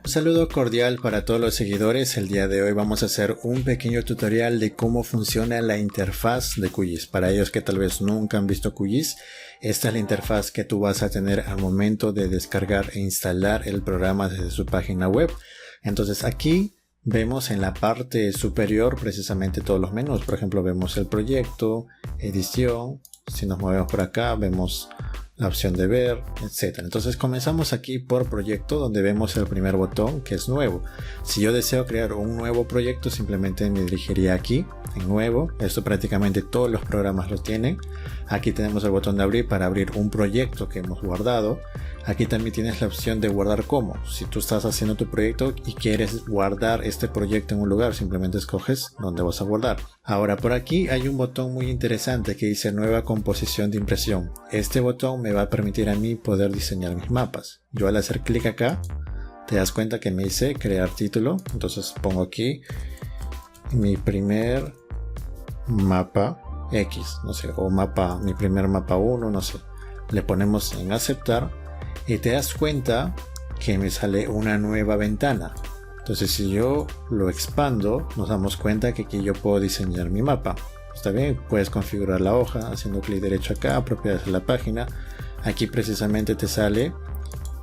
Un saludo cordial para todos los seguidores. El día de hoy vamos a hacer un pequeño tutorial de cómo funciona la interfaz de QGIS. Para ellos que tal vez nunca han visto QGIS, esta es la interfaz que tú vas a tener al momento de descargar e instalar el programa desde su página web. Entonces aquí vemos en la parte superior precisamente todos los menús. Por ejemplo, vemos el proyecto, edición. Si nos movemos por acá vemos la opción de ver, etc. Entonces comenzamos aquí por proyecto, donde vemos el primer botón que es nuevo. Si yo deseo crear un nuevo proyecto, simplemente me dirigiría aquí en nuevo. Esto prácticamente todos los programas lo tienen. Aquí tenemos el botón de abrir para abrir un proyecto que hemos guardado. Aquí también tienes la opción de guardar como. Si tú estás haciendo tu proyecto y quieres guardar este proyecto en un lugar, simplemente escoges dónde vas a guardar. Ahora por aquí hay un botón muy interesante que dice nueva composición de impresión. Este botón me va a permitir a mí poder diseñar mis mapas. Yo al hacer clic acá, te das cuenta que me dice crear título. Entonces pongo aquí mi primer mapa X, no sé, o mapa, mi primer mapa 1, no sé. Le ponemos en aceptar y te das cuenta que me sale una nueva ventana. Entonces si yo lo expando, nos damos cuenta que aquí yo puedo diseñar mi mapa. Está bien, puedes configurar la hoja haciendo clic derecho acá, propiedades de la página. Aquí precisamente te sale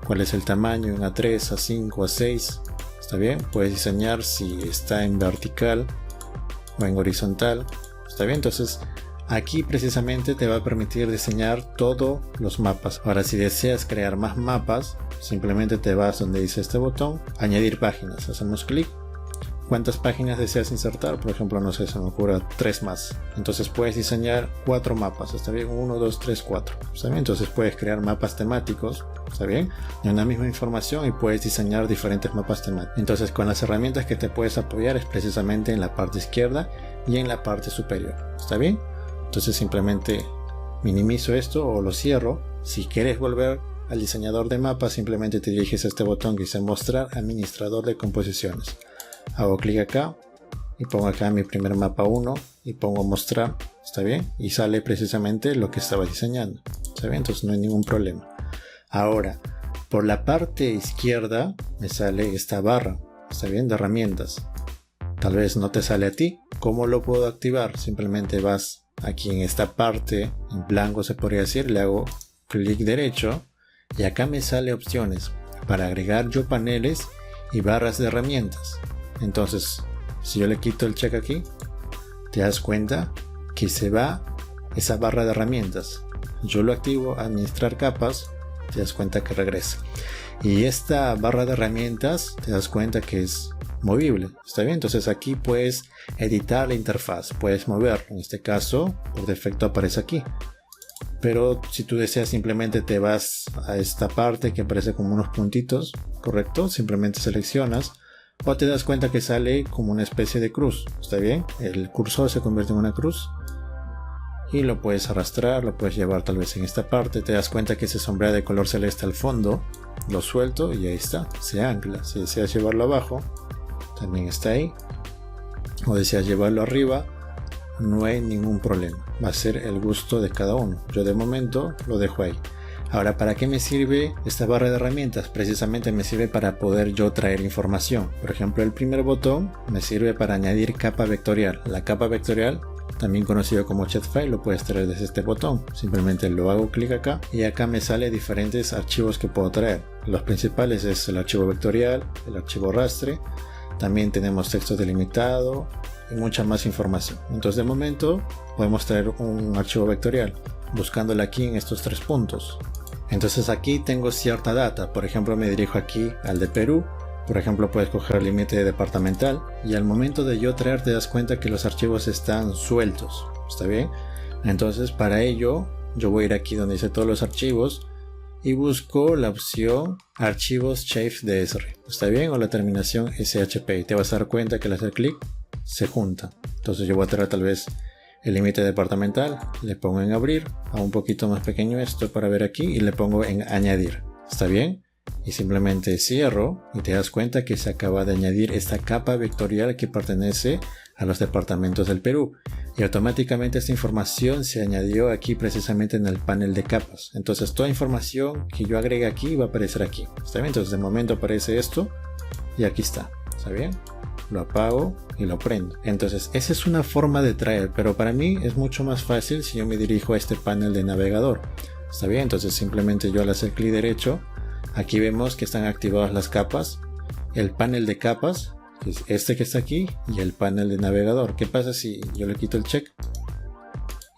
cuál es el tamaño, en A3, A5, A6. Está bien, puedes diseñar si está en vertical o en horizontal. Está bien, entonces aquí precisamente te va a permitir diseñar todos los mapas. Ahora si deseas crear más mapas, simplemente te vas donde dice este botón, añadir páginas. Hacemos clic. ¿Cuántas páginas deseas insertar? Por ejemplo, no sé, se me ocurre 3 más. Entonces puedes diseñar 4 mapas. ¿Está bien? 1, 2, 3, 4. ¿Está bien? Entonces puedes crear mapas temáticos. ¿Está bien? De una misma información y puedes diseñar diferentes mapas temáticos. Entonces con las herramientas que te puedes apoyar es precisamente en la parte izquierda y en la parte superior. ¿Está bien? Entonces simplemente minimizo esto o lo cierro. Si quieres volver al diseñador de mapas, simplemente te diriges a este botón que dice mostrar administrador de composiciones. Hago clic acá y pongo acá mi primer mapa 1 y pongo mostrar. ¿Está bien? Y sale precisamente lo que estaba diseñando. ¿Está bien? Entonces no hay ningún problema. Ahora, por la parte izquierda me sale esta barra. ¿Está bien? De herramientas. Tal vez no te sale a ti. ¿Cómo lo puedo activar? Simplemente vas aquí en esta parte, en blanco se podría decir, le hago clic derecho y acá me sale opciones para agregar yo paneles y barras de herramientas. Entonces, si yo le quito el check aquí, te das cuenta que se va esa barra de herramientas. Yo lo activo, administrar capas, te das cuenta que regresa. Y esta barra de herramientas, te das cuenta que es movible. ¿Está bien? Entonces aquí puedes editar la interfaz, puedes moverlo. En este caso, por defecto aparece aquí. Pero si tú deseas, simplemente te vas a esta parte que aparece como unos puntitos, ¿correcto? Simplemente seleccionas. O te das cuenta que sale como una especie de cruz. ¿Está bien? El cursor se convierte en una cruz. Y lo puedes arrastrar, lo puedes llevar tal vez en esta parte. Te das cuenta que se sombrea de color celeste al fondo. Lo suelto y ahí está. Se ancla. Si deseas llevarlo abajo, también está ahí. O deseas llevarlo arriba, no hay ningún problema. Va a ser el gusto de cada uno. Yo de momento lo dejo ahí. Ahora, ¿para qué me sirve esta barra de herramientas? Precisamente me sirve para poder yo traer información. Por ejemplo, el primer botón me sirve para añadir capa vectorial. La capa vectorial, también conocido como shapefile, lo puedes traer desde este botón. Simplemente lo hago clic acá y acá me sale diferentes archivos que puedo traer. Los principales es el archivo vectorial, el archivo rastre. También tenemos texto delimitado y mucha más información. Entonces de momento podemos traer un archivo vectorial buscándolo aquí en estos 3 puntos. Entonces aquí tengo cierta data. Por ejemplo, me dirijo aquí al de Perú. Por ejemplo, puedes coger el límite departamental y al momento de yo traer te das cuenta que los archivos están sueltos. ¿Está bien? Entonces para ello yo voy a ir aquí donde dice todos los archivos y busco la opción archivos shape.dsr. ¿Está bien? O la terminación shp. Y te vas a dar cuenta que al hacer clic se junta. Entonces yo voy a traer tal vez el límite departamental, le pongo en abrir, a un poquito más pequeño esto para ver aquí y le pongo en añadir. ¿Está bien? Y simplemente cierro y te das cuenta que se acaba de añadir esta capa vectorial que pertenece a los departamentos del Perú. Y automáticamente esta información se añadió aquí precisamente en el panel de capas. Entonces toda información que yo agregue aquí va a aparecer aquí. ¿Está bien? Entonces de momento aparece esto y aquí está bien, lo apago y lo prendo. Entonces esa es una forma de traer, pero para mí es mucho más fácil si yo me dirijo a este panel de navegador. Está bien, entonces simplemente yo al hacer clic derecho, aquí vemos que están activadas las capas, el panel de capas, que es este que está aquí, y el panel de navegador. ¿Qué pasa si yo le quito el check?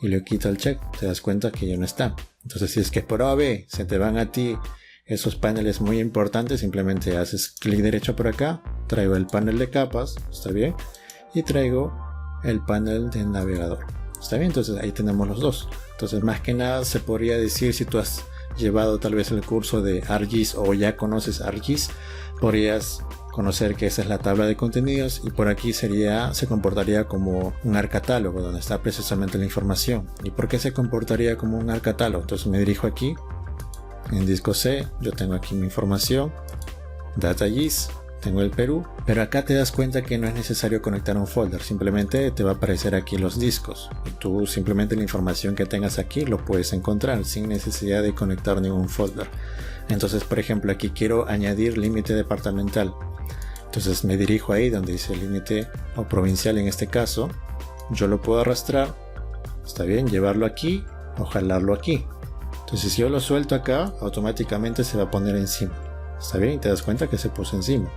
Y le quito el check, te das cuenta que ya no está. Entonces si es que por A o B se te van a ti esos paneles muy importantes, simplemente haces clic derecho por acá, traigo el panel de capas, está bien, y traigo el panel de navegador, está bien. Entonces ahí tenemos los dos. Entonces más que nada se podría decir, si tú has llevado tal vez el curso de ArcGIS o ya conoces ArcGIS, podrías conocer que esa es la tabla de contenidos, y por aquí se comportaría como un ArcCatálogo donde está precisamente la información. ¿Y por qué se comportaría como un ArcCatálogo? Entonces me dirijo aquí en disco C, yo tengo aquí mi información, DataGIS, tengo el Perú, pero acá te das cuenta que no es necesario conectar un folder, simplemente te va a aparecer aquí los discos, y tú simplemente la información que tengas aquí lo puedes encontrar sin necesidad de conectar ningún folder. Entonces, por ejemplo, aquí quiero añadir límite departamental, entonces me dirijo ahí donde dice límite o provincial en este caso, yo lo puedo arrastrar, está bien, llevarlo aquí o jalarlo aquí. Entonces si yo lo suelto acá, automáticamente se va a poner encima. ¿Está bien? Y te das cuenta que se puso encima.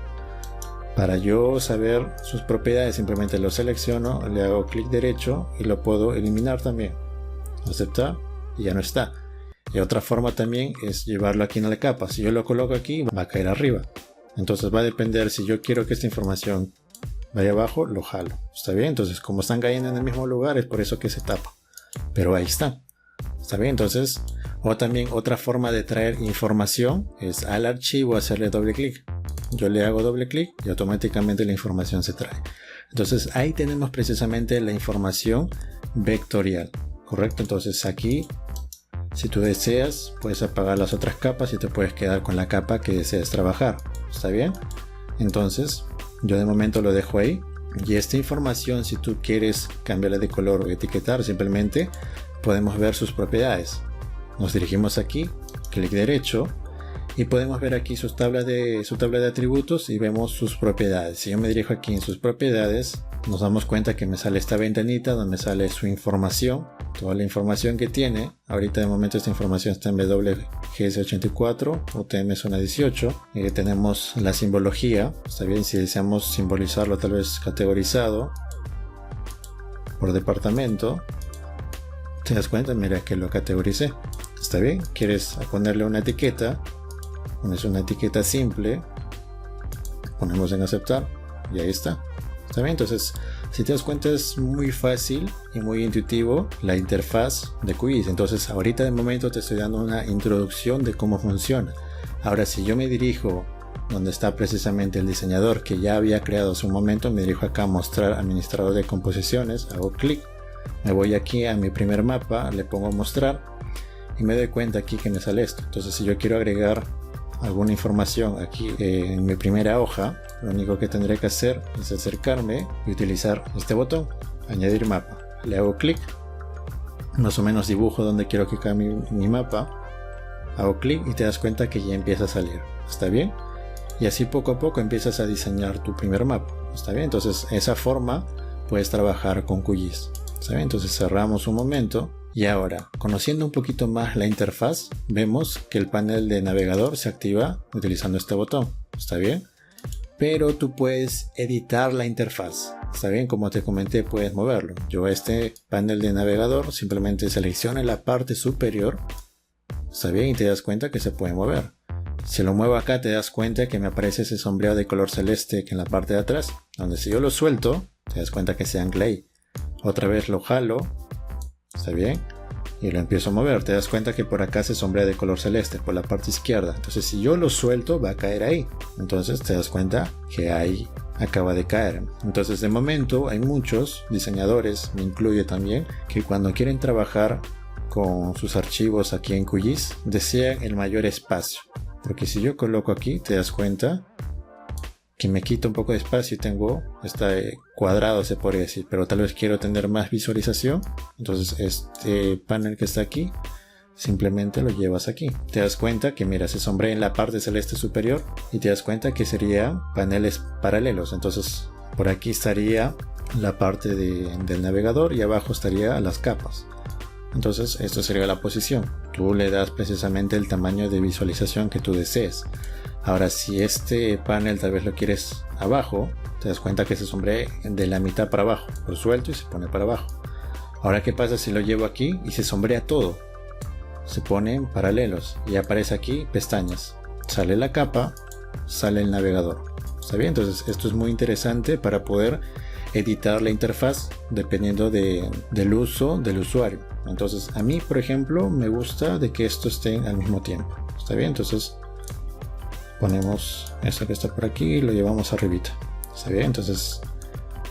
Para yo saber sus propiedades, simplemente lo selecciono, le hago clic derecho y lo puedo eliminar también. Aceptar y ya no está. Y otra forma también es llevarlo aquí en la capa. Si yo lo coloco aquí, va a caer arriba. Entonces va a depender, si yo quiero que esta información vaya abajo, lo jalo. ¿Está bien? Entonces como están cayendo en el mismo lugar, es por eso que se tapa. Pero ahí está. ¿Está bien? Entonces, o también otra forma de traer información es al archivo hacerle doble clic. Yo le hago doble clic y automáticamente la información se trae. Entonces ahí tenemos precisamente la información vectorial, ¿correcto? Entonces aquí, si tú deseas, puedes apagar las otras capas y te puedes quedar con la capa que deseas trabajar. ¿Está bien? Entonces yo de momento lo dejo ahí. Y esta información, si tú quieres cambiarla de color o etiquetar, simplemente podemos ver sus propiedades. Nos dirigimos aquí, clic derecho, y podemos ver aquí su tabla de atributos y vemos sus propiedades. Si yo me dirijo aquí en sus propiedades, nos damos cuenta que me sale esta ventanita donde me sale su información, toda la información que tiene. Ahorita de momento esta información está en WGS84, UTM zona 18, y tenemos la simbología. Está bien, si deseamos simbolizarlo tal vez categorizado por departamento, te das cuenta, mira que lo categoricé. Está bien, quieres ponerle una etiqueta, pones una etiqueta simple, ponemos en aceptar y ahí está. Está bien, entonces si te das cuenta es muy fácil y muy intuitivo la interfaz de QGIS. Entonces ahorita de momento te estoy dando una introducción de cómo funciona. Ahora si yo me dirijo donde está precisamente el diseñador que ya había creado hace un momento, me dirijo acá a mostrar administrador de composiciones, hago clic, me voy aquí a mi primer mapa, le pongo mostrar y me doy cuenta aquí que me sale esto. Entonces si yo quiero agregar alguna información aquí en mi primera hoja, lo único que tendré que hacer es acercarme y utilizar este botón, añadir mapa. Le hago clic, más o menos dibujo donde quiero que caiga mi mapa, hago clic y te das cuenta que ya empieza a salir. ¿Está bien? Y así poco a poco empiezas a diseñar tu primer mapa. ¿Está bien? Entonces esa forma puedes trabajar con QGIS. ¿Está bien? Entonces cerramos un momento. Y ahora, conociendo un poquito más la interfaz, vemos que el panel de navegador se activa utilizando este botón. ¿Está bien? Pero tú puedes editar la interfaz. ¿Está bien? Como te comenté, puedes moverlo. Yo este panel de navegador simplemente selecciono la parte superior. ¿Está bien? Y te das cuenta que se puede mover. Si lo muevo acá, te das cuenta que me aparece ese sombreado de color celeste que en la parte de atrás. Donde si yo lo suelto, te das cuenta que se ancla ahí. Otra vez lo jalo. ¿Está bien? Y lo empiezo a mover. Te das cuenta que por acá se sombrea de color celeste, por la parte izquierda. Entonces si yo lo suelto, va a caer ahí. Entonces te das cuenta que ahí acaba de caer. Entonces de momento hay muchos diseñadores, me incluye también, que cuando quieren trabajar con sus archivos aquí en QGIS, desean el mayor espacio. Porque si yo coloco aquí, te das cuenta que me quita un poco de espacio y tengo cuadrado, se podría decir, pero tal vez quiero tener más visualización. Entonces este panel que está aquí simplemente lo llevas aquí. Te das cuenta que mira, se sombrea en la parte celeste superior y te das cuenta que serían paneles paralelos. Entonces por aquí estaría la parte del navegador y abajo estaría las capas. Entonces esto sería la posición. Tú le das precisamente el tamaño de visualización que tú desees. Ahora si este panel tal vez lo quieres abajo, te das cuenta que se sombrea de la mitad para abajo, por suelto, y se pone para abajo. Ahora qué pasa si lo llevo aquí y se sombrea todo, se ponen paralelos y aparece aquí pestañas, sale la capa, sale el navegador. ¿Está bien? Entonces esto es muy interesante para poder editar la interfaz dependiendo del uso del usuario. Entonces a mí por ejemplo me gusta de que esto esté al mismo tiempo. ¿Está bien? Entonces ponemos esto que está por aquí y lo llevamos arribita. ¿Está bien? Entonces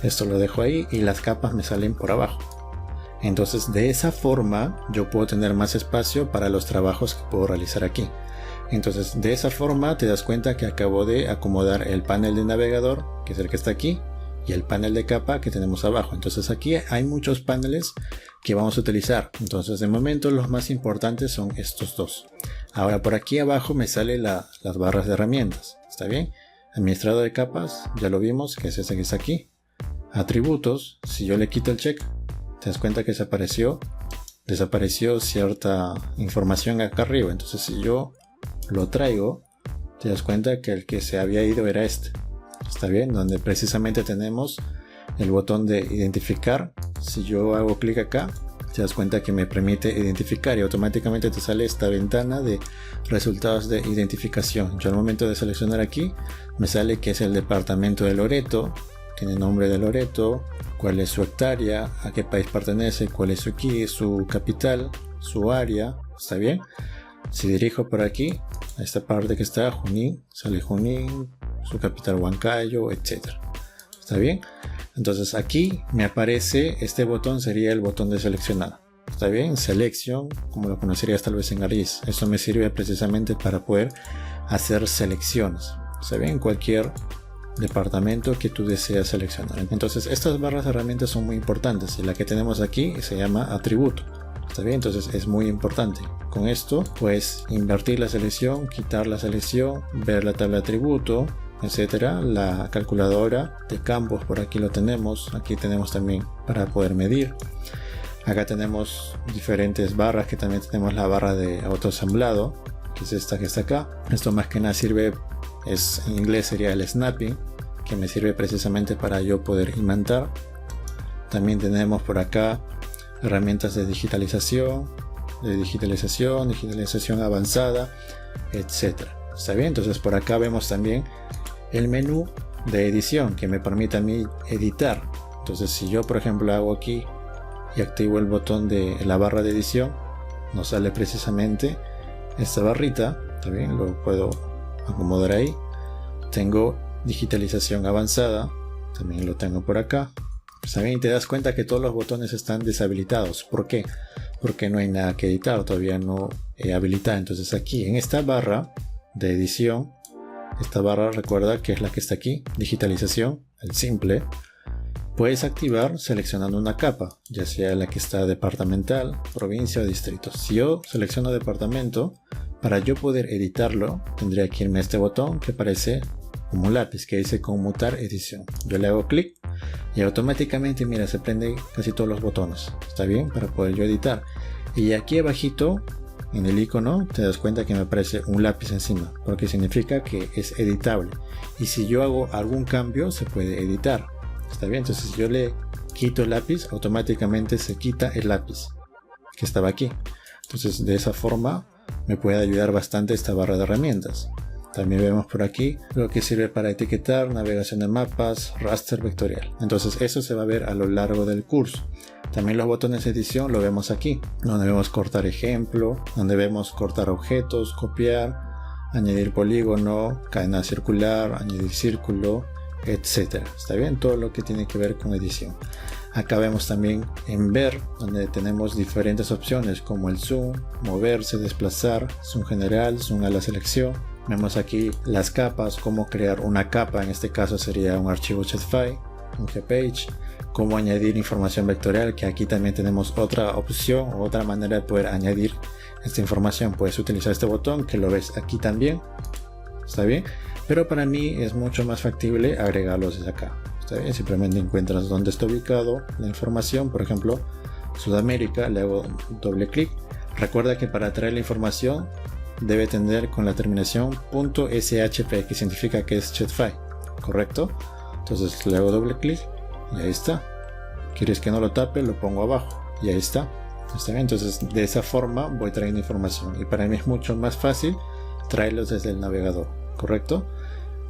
esto lo dejo ahí y las capas me salen por abajo. Entonces de esa forma yo puedo tener más espacio para los trabajos que puedo realizar aquí. Entonces de esa forma te das cuenta que acabo de acomodar el panel de navegador, que es el que está aquí, y el panel de capa que tenemos abajo. Entonces aquí hay muchos paneles que vamos a utilizar. Entonces de momento los más importantes son estos dos. Ahora por aquí abajo me salen las barras de herramientas. ¿Está bien? Administrador de capas, ya lo vimos, que es ese que está aquí. Atributos, si yo le quito el check, te das cuenta que desapareció cierta información acá arriba. Entonces si yo lo traigo, te das cuenta que el que se había ido era este. Está bien, donde precisamente tenemos el botón de identificar. Si yo hago clic acá, te das cuenta que me permite identificar y automáticamente te sale esta ventana de resultados de identificación. Yo al momento de seleccionar aquí, me sale que es el departamento de Loreto, tiene nombre de Loreto, cuál es su hectárea, a qué país pertenece, cuál es su capital, su área. ¿Está bien? Si dirijo por aquí, a esta parte que está Junín, sale Junín, su capital Huancayo, etc. ¿Está bien? Entonces aquí me aparece este botón, sería el botón de seleccionar. ¿Está bien? Selección, como lo conocerías tal vez en ArcGIS. Esto me sirve precisamente para poder hacer selecciones. ¿Está bien? Cualquier departamento que tú deseas seleccionar. Entonces estas barras de herramientas son muy importantes y la que tenemos aquí se llama atributo. ¿Está bien? Entonces es muy importante. Con esto puedes invertir la selección, quitar la selección, ver la tabla de atributo, etcétera. La calculadora de campos por aquí lo tenemos. Aquí tenemos también para poder medir. Acá tenemos diferentes barras, que también tenemos la barra de autoasamblado, que es esta que está acá. Esto más que nada sirve, en inglés sería el snapping, que me sirve precisamente para yo poder imantar. También tenemos por acá herramientas de digitalización avanzada, etcétera. ¿Está bien? Entonces por acá vemos también el menú de edición que me permite a mí editar. Entonces si yo por ejemplo hago aquí y activo el botón de la barra de edición, nos sale precisamente esta barrita. ¿Está bien? Lo puedo acomodar ahí. Tengo digitalización avanzada, también lo tengo por acá. También te das cuenta que todos los botones están deshabilitados. ¿Por qué? Porque no hay nada que editar, todavía no he habilitado. Entonces aquí en esta barra de edición, esta barra recuerda que es la que está aquí, digitalización, el simple, puedes activar seleccionando una capa, ya sea la que está departamental, provincia o distrito. Si yo selecciono departamento, para yo poder editarlo, tendría que irme a este botón que aparece como un lápiz que dice conmutar edición. Yo le hago clic y automáticamente, mira, se prende casi todos los botones. Está bien, para poder yo editar. Y aquí abajito, en el icono, te das cuenta que me aparece un lápiz encima, porque significa que es editable. Y si yo hago algún cambio, se puede editar. Está bien, entonces si yo le quito el lápiz, automáticamente se quita el lápiz que estaba aquí. Entonces de esa forma me puede ayudar bastante esta barra de herramientas. También vemos por aquí lo que sirve para etiquetar, navegación de mapas, raster vectorial. Entonces eso se va a ver a lo largo del curso. También los botones de edición lo vemos aquí, donde vemos cortar ejemplo, donde vemos cortar objetos, copiar, añadir polígono, cadena circular, añadir círculo, etc. ¿Está bien? Todo lo que tiene que ver con edición. Acá vemos también en ver, donde tenemos diferentes opciones como el zoom, moverse, desplazar, zoom general, zoom a la selección. Vemos aquí las capas, cómo crear una capa, en este caso sería un archivo shapefile, un gpage, cómo añadir información vectorial, que aquí también tenemos otra opción, otra manera de poder añadir esta información. Puedes utilizar este botón que lo ves aquí también, está bien, pero para mí es mucho más factible agregarlos desde acá, está bien. Simplemente encuentras dónde está ubicado la información, por ejemplo Sudamérica, le hago doble clic. Recuerda que para traer la información debe tener con la terminación .shp, que significa que es shapefile, correcto. Entonces le hago doble clic y ahí está. ¿Quieres que no lo tape? Lo pongo abajo y ahí está. ¿Está bien? Entonces de esa forma voy trayendo información, y para mí es mucho más fácil traerlos desde el navegador, correcto.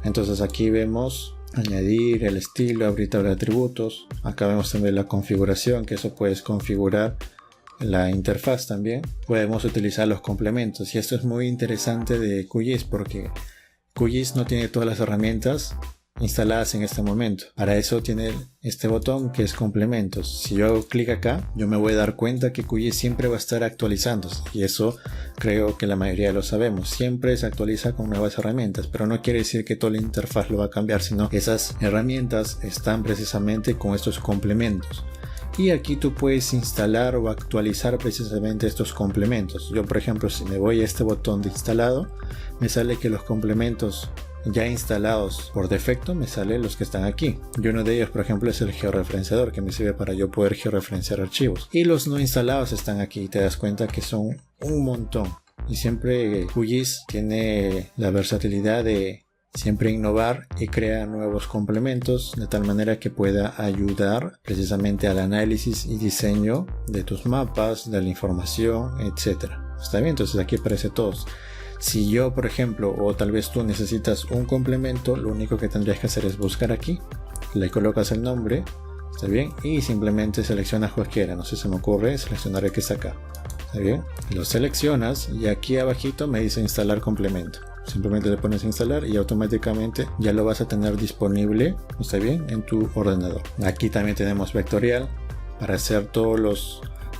Entonces aquí vemos añadir el estilo, abrir tabla de atributos. Acá vemos también la configuración, que eso puedes configurar la interfaz también. Podemos utilizar los complementos, y esto es muy interesante de QGIS porque QGIS no tiene todas las herramientas instaladas en este momento. Para eso tiene este botón que es complementos. Si yo hago clic acá, yo me voy a dar cuenta que QGIS siempre va a estar actualizándose, y eso creo que la mayoría lo sabemos. Siempre se actualiza con nuevas herramientas, pero no quiere decir que toda la interfaz lo va a cambiar, sino que esas herramientas están precisamente con estos complementos. Y aquí tú puedes instalar o actualizar precisamente estos complementos. Yo, por ejemplo, si me voy a este botón de instalado, me sale que los complementos ya instalados por defecto me salen los que están aquí, y uno de ellos, por ejemplo, es el georreferenciador, que me sirve para yo poder georreferenciar archivos, y los no instalados están aquí, y te das cuenta que son un montón. Y siempre QGIS tiene la versatilidad de siempre innovar y crear nuevos complementos de tal manera que pueda ayudar precisamente al análisis y diseño de tus mapas, de la información, etcétera. ¿Está bien? Entonces aquí aparece todos. Si yo, por ejemplo, o tal vez tú necesitas un complemento, lo único que tendrías que hacer es buscar aquí, le colocas el nombre, ¿está bien? Y simplemente seleccionas cualquiera. No sé, se me ocurre seleccionar el que está acá, ¿está bien? Lo seleccionas y aquí abajito me dice instalar complemento. Simplemente le pones a instalar y automáticamente ya lo vas a tener disponible, ¿está bien?, en tu ordenador. Aquí también tenemos vectorial para hacer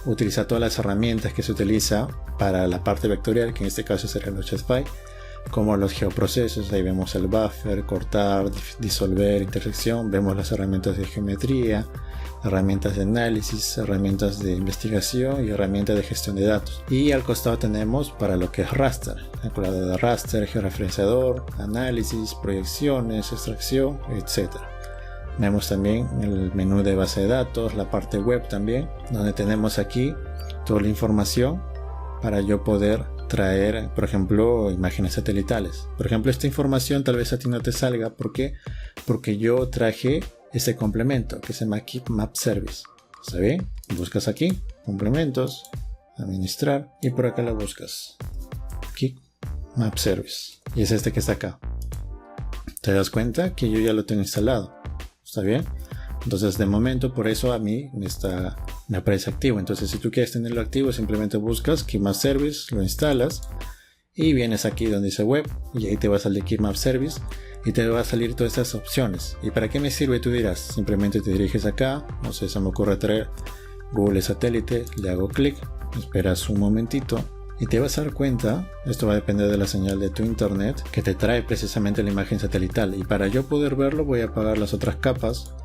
utilizar todas las herramientas que se utiliza para la parte vectorial, que en este caso serían los shapefile, como los geoprocesos. Ahí vemos el buffer, cortar, disolver, intersección. Vemos las herramientas de geometría, herramientas de análisis, herramientas de investigación y herramientas de gestión de datos. Y al costado tenemos para lo que es raster, calculador de raster, georreferenciador, análisis, proyecciones, extracción, etc. Vemos también el menú de base de datos, la parte web también, donde tenemos aquí toda la información para yo poder traer, por ejemplo, imágenes satelitales. Por ejemplo, esta información tal vez a ti no te salga. ¿Por qué? Porque yo traje ese complemento que se llama Keep Map Service. ¿Está bien? Buscas aquí, complementos, administrar, y por acá lo buscas, Keep Map Service, y es este que está acá. Te das cuenta que yo ya lo tengo instalado. ¿Está bien? Entonces de momento por eso a mí me aparece activo. Entonces si tú quieres tenerlo activo, simplemente buscas Keep Map Service, lo instalas y vienes aquí donde dice web, y ahí te va a salir Keep Map Service y te va a salir todas estas opciones. ¿Y para qué me sirve? Tú dirás. Simplemente te diriges acá, no sé, se me ocurre traer Google Satélite, le hago clic, esperas un momentito y te vas a dar cuenta, esto va a depender de la señal de tu internet, que te trae precisamente la imagen satelital. Y para yo poder verlo voy a apagar las otras capas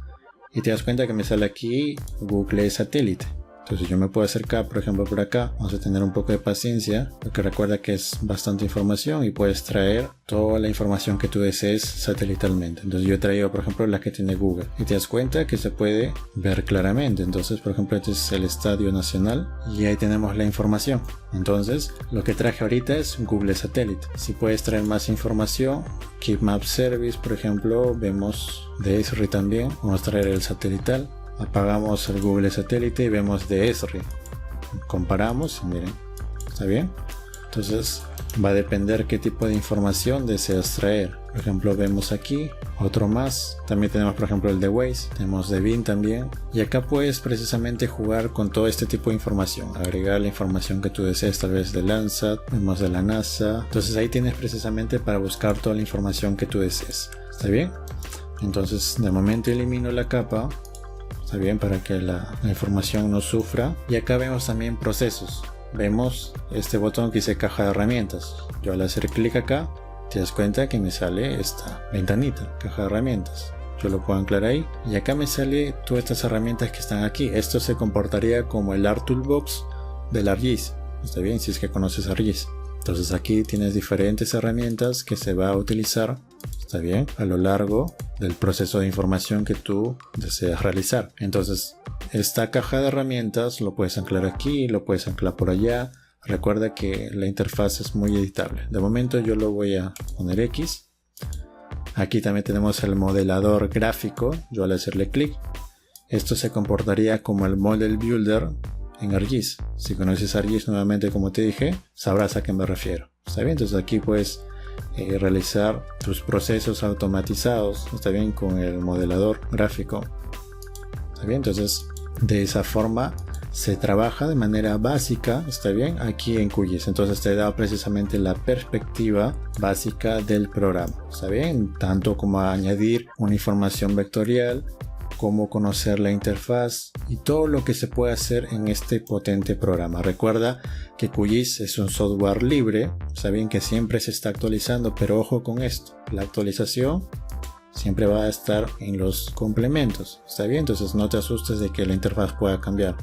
y te das cuenta que me sale aquí Google Satélite. Entonces yo me puedo acercar, por ejemplo, por acá. Vamos a tener un poco de paciencia, porque recuerda que es bastante información y puedes traer toda la información que tú desees satelitalmente. Entonces yo he traído, por ejemplo, la que tiene Google, y te das cuenta que se puede ver claramente. Entonces, por ejemplo, este es el Estadio Nacional y ahí tenemos la información. Entonces lo que traje ahorita es Google Satélite. Si puedes traer más información, Keep Map Service, por ejemplo, vemos de Esri también. Vamos a traer el satelital. Apagamos el Google Satélite y vemos de Esri. Comparamos y miren, ¿está bien? Entonces va a depender qué tipo de información deseas traer. Por ejemplo, vemos aquí otro más. También tenemos, por ejemplo, el de Waze. Tenemos de Bing también. Y acá puedes precisamente jugar con todo este tipo de información. Agregar la información que tú desees, tal vez de Landsat. Vemos de la NASA. Entonces ahí tienes precisamente para buscar toda la información que tú desees. ¿Está bien? Entonces de momento elimino la capa. Está bien, para que la información no sufra. Y acá vemos también procesos. Vemos este botón que dice caja de herramientas. Yo al hacer clic acá, te das cuenta que me sale esta ventanita, caja de herramientas. Yo lo puedo anclar ahí y acá me sale todas estas herramientas que están aquí. Esto se comportaría como el Art Toolbox del ArcGIS. está bien, si es que conoces ArcGIS. Entonces aquí tienes diferentes herramientas que se va a utilizar, está bien, a lo largo del proceso de información que tú deseas realizar. Entonces esta caja de herramientas lo puedes anclar aquí, lo puedes anclar por allá. Recuerda que la interfaz es muy editable. De momento yo lo voy a poner X. Aquí también tenemos el modelador gráfico. Yo al hacerle clic, esto se comportaría como el Model Builder en ArcGIS. Si conoces ArcGIS, nuevamente, como te dije, sabrás a qué me refiero. ¿Está bien? Entonces aquí puedes realizar tus procesos automatizados, ¿está bien? Con el modelador gráfico. ¿Está bien? Entonces de esa forma se trabaja de manera básica, ¿está bien? Aquí en QGIS. Entonces te da precisamente la perspectiva básica del programa, ¿está bien? Tanto como añadir una información vectorial, cómo conocer la interfaz y todo lo que se puede hacer en este potente programa. Recuerda que QGIS es un software libre, saben que siempre se está actualizando, pero ojo con esto, la actualización siempre va a estar en los complementos, ¿está bien? Entonces no te asustes de que la interfaz pueda cambiar,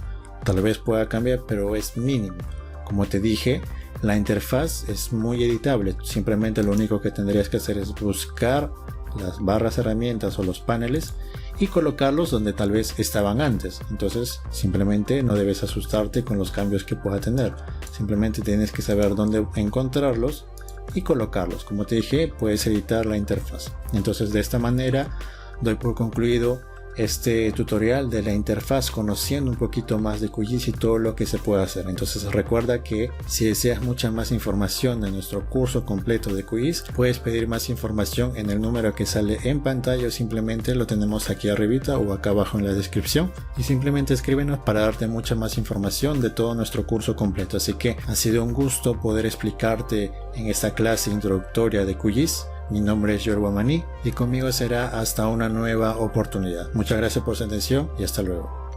tal vez pueda cambiar, pero es mínimo. Como te dije, la interfaz es muy editable, simplemente lo único que tendrías que hacer es buscar las barras herramientas o los paneles y colocarlos donde tal vez estaban antes. Entonces simplemente no debes asustarte con los cambios que pueda tener, simplemente tienes que saber dónde encontrarlos y colocarlos. Como te dije, puedes editar la interfaz. Entonces de esta manera doy por concluido este tutorial de la interfaz, conociendo un poquito más de QGIS y todo lo que se puede hacer. Entonces recuerda que si deseas mucha más información de nuestro curso completo de QGIS, puedes pedir más información en el número que sale en pantalla o simplemente lo tenemos aquí arribita o acá abajo en la descripción, y simplemente escríbenos para darte mucha más información de todo nuestro curso completo. Así que ha sido un gusto poder explicarte en esta clase introductoria de QGIS. Mi nombre es Yorba Maní y conmigo será hasta una nueva oportunidad. Muchas gracias por su atención y hasta luego.